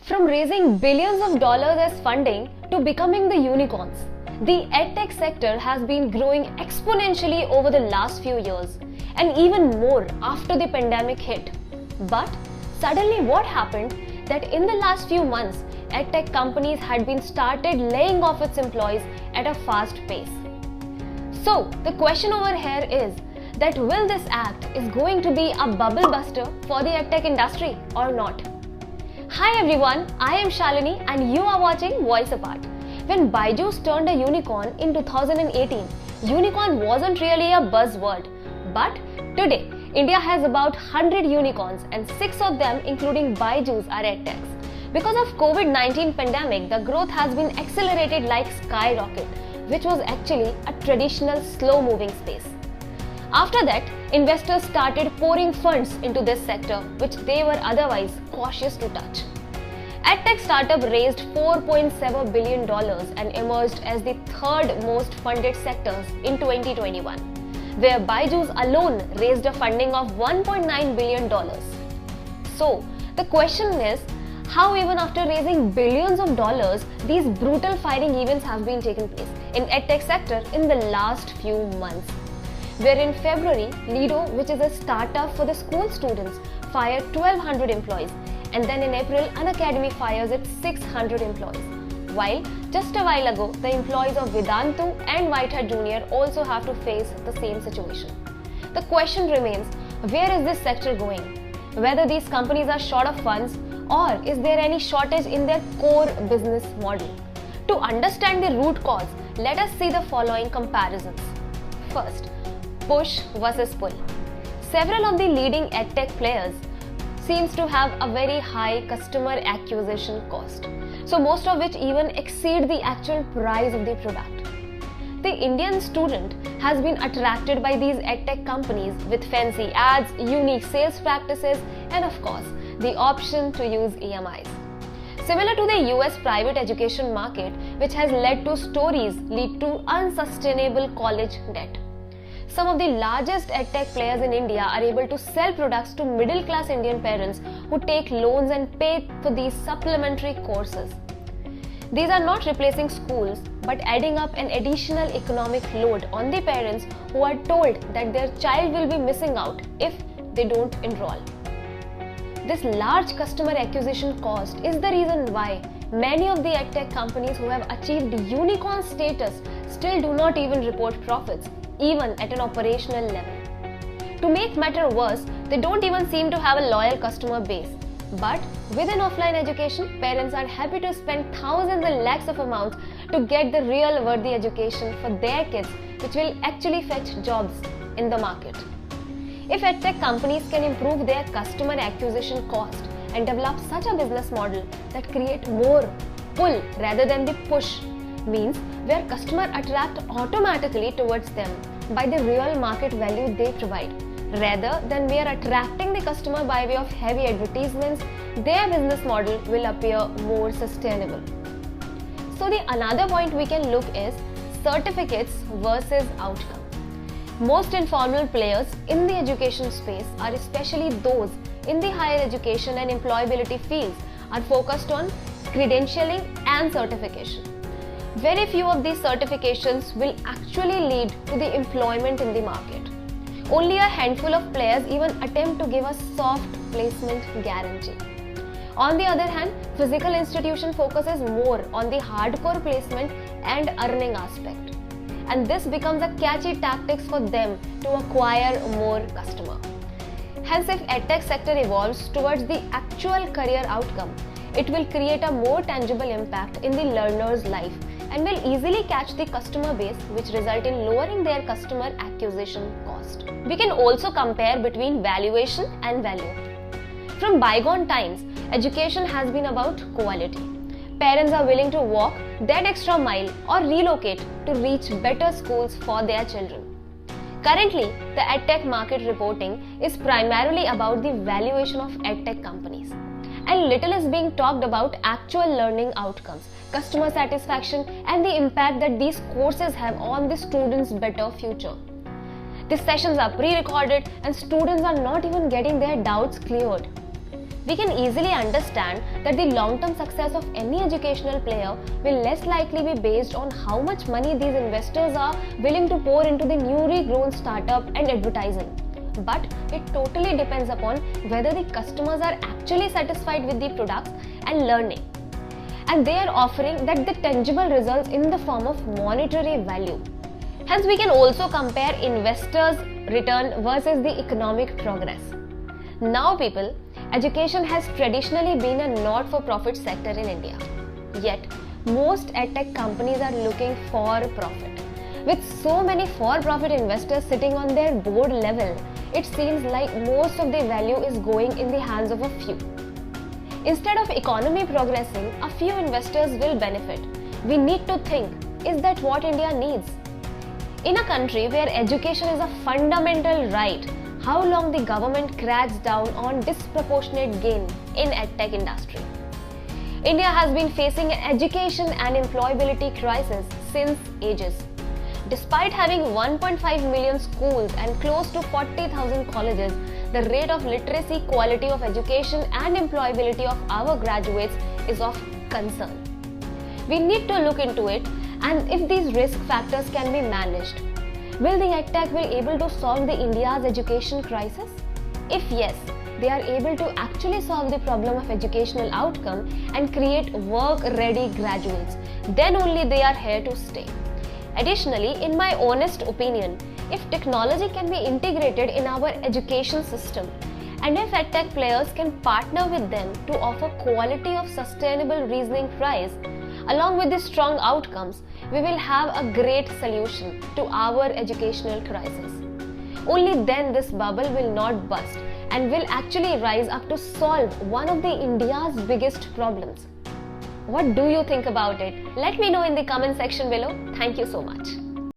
From raising billions of dollars as funding to becoming the unicorns, the edtech sector has been growing exponentially over the last few years, and even more after the pandemic hit. But suddenly what happened that in the last few months, edtech companies had been started laying off its employees at a fast pace. So the question over here is that will this act is going to be a bubble buster for the edtech industry or not? Hi everyone, I am Shalini and you are watching Voice Apart. When Byju's turned a unicorn in 2018, unicorn wasn't really a buzzword. But today, India has about 100 unicorns and 6 of them including Byju's are edtechs. Because of COVID-19 pandemic, the growth has been accelerated like skyrocket, which was actually a traditional slow-moving space. After that, investors started pouring funds into this sector, which they were otherwise cautious to touch. EdTech startup raised $4.7 billion and emerged as the third most funded sectors in 2021, where Byju's alone raised a funding of $1.9 billion. So, the question is, how even after raising billions of dollars, these brutal firing events have been taking place in EdTech sector in the last few months? Where in February, Lido, which is a startup for the school students, fired 1,200 employees, and then in April, Unacademy fires its 600 employees. While just a while ago, the employees of Vedantu and Whitehead Junior also have to face the same situation. The question remains, where is this sector going? Whether these companies are short of funds, or is there any shortage in their core business model? To understand the root cause, let us see the following comparisons. First, push versus pull. Several of the leading edtech players seems to have a very high customer acquisition cost, so most of which even exceed the actual price of the product. The Indian student has been attracted by these edtech companies with fancy ads, unique sales practices, and of course, the option to use EMIs. Similar to the US private education market, which has led to stories lead to unsustainable college debt. Some of the largest edtech players in India are able to sell products to middle-class Indian parents who take loans and pay for these supplementary courses. These are not replacing schools, but adding up an additional economic load on the parents who are told that their child will be missing out if they don't enroll. This large customer acquisition cost is the reason why many of the edtech companies who have achieved unicorn status still do not even report profits, even at an operational level. To make matter worse, they don't even seem to have a loyal customer base. But within offline education, parents are happy to spend thousands and lakhs of amounts to get the real worthy education for their kids, which will actually fetch jobs in the market. If edtech companies can improve their customer acquisition cost and develop such a business model that create more pull rather than the push, means where customer attract automatically towards them by the real market value they provide, rather than we are attracting the customer by way of heavy advertisements, their business model will appear more sustainable. So the another point we can look is certificates versus outcome. Most informal players in the education space are especially those in the higher education and employability fields are focused on credentialing and certification. Very few of these certifications will actually lead to the employment in the market. Only a handful of players even attempt to give a soft placement guarantee. On the other hand, physical institution focuses more on the hardcore placement and earning aspect. And this becomes a catchy tactics for them to acquire more customer. Hence, if edtech sector evolves towards the actual career outcome, it will create a more tangible impact in the learner's life and will easily catch the customer base, which result in lowering their customer acquisition cost. We can also compare between valuation and value. From bygone times, education has been about quality. Parents are willing to walk that extra mile or relocate to reach better schools for their children. Currently, the edtech market reporting is primarily about the valuation of edtech companies, and little is being talked about actual learning outcomes, customer satisfaction, and the impact that these courses have on the students' better future. These sessions are pre-recorded and students are not even getting their doubts cleared. we can easily understand that the long-term success of any educational player will less likely be based on how much money these investors are willing to pour into the newly grown startup and advertising. But it totally depends upon whether the customers are actually satisfied with the products and learning, and they are offering that the tangible results in the form of monetary value. Hence, we can also compare investors' return versus the economic progress. Now people, education has traditionally been a not-for-profit sector in India. Yet, most edtech companies are looking for profit. With so many for-profit investors sitting on their board level, it seems like most of the value is going in the hands of a few. Instead of economy progressing, a few investors will benefit. We need to think, is that what India needs? In a country where education is a fundamental right, how long the government cracks down on disproportionate gain in edtech industry? India has been facing an education and employability crisis since ages. Despite having 1.5 million schools and close to 40,000 colleges, the rate of literacy, quality of education and employability of our graduates is of concern. We need to look into it, and if these risk factors can be managed, will the edtech be able to solve the India's education crisis? If yes, they are able to actually solve the problem of educational outcome and create work-ready graduates, then only they are here to stay. Additionally, in my honest opinion, if technology can be integrated in our education system, and if edtech players can partner with them to offer quality of sustainable reasoning prize, along with the strong outcomes, we will have a great solution to our educational crisis. Only then this bubble will not bust and will actually rise up to solve one of the India's biggest problems. What do you think about it? Let me know in the comment section below. Thank you so much.